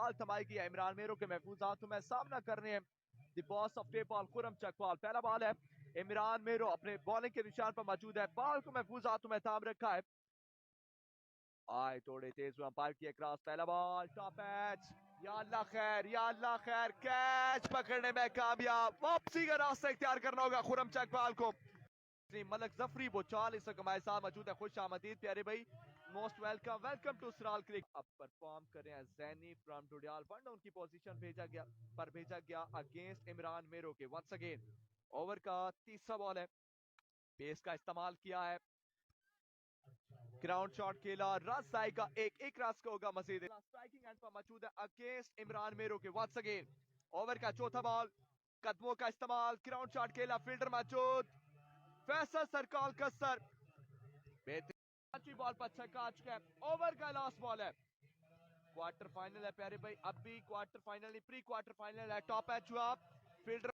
बाल थमाई गई है। इमरान मेरो के महफूज हाथों में सामना करने हैं द बॉस ऑफ टेपॉल खुरम चकवाल। पहला बॉल है, इमरान मेरो अपने बॉलिंग के निशान पर मौजूद है, बॉल को महफूज हाथों में थाम रखा है। आए थोड़े तेज अंपायर की क्रॉस, पहला बॉल टॉप एज, या अल्लाह खैर, या अल्लाह खैर, कैच पकड़ने में कामयाब। वापसी का रास्ता इख्तियार करना होगा खुरम चकवाल को। मलक जफरी बोचाल इस वक्त हमारे साथ मौजूद है। खुश आमदीद प्यारे भाई, मोस्ट वेलकम, वेलकम टू सराल क्रिक। अब परफॉर्म कर रहे हैं जैनी फ्रॉम डुडियाल। वन डाउन की पोजीशन भेजा गया अगेंस्ट इमरान मेरो के। वंस अगेन ओवर का तीसरा बॉल है, पेस का इस्तेमाल किया है, ग्राउंड शॉट खेला, रस आएगा एक रस का होगा मजीद। स्ट्राइकिंग एंड पर मौजूद है अगेंस्ट इमरान मेरो के। वंस अगेन ओवर का चौथा बॉल, कदमों का इस्तेमाल, ग्राउंड शॉट खेला, फील्डर मौजूद, फैसल सरकाल कसर, पांचवी बॉल पर छक्का आ चुका है। ओवर का लास्ट बॉल है, क्वार्टर फाइनल है प्यारे भाई, अब भी क्वार्टर फाइनल नहीं प्री क्वार्टर फाइनल है। टॉप एच हुआ, फील्डर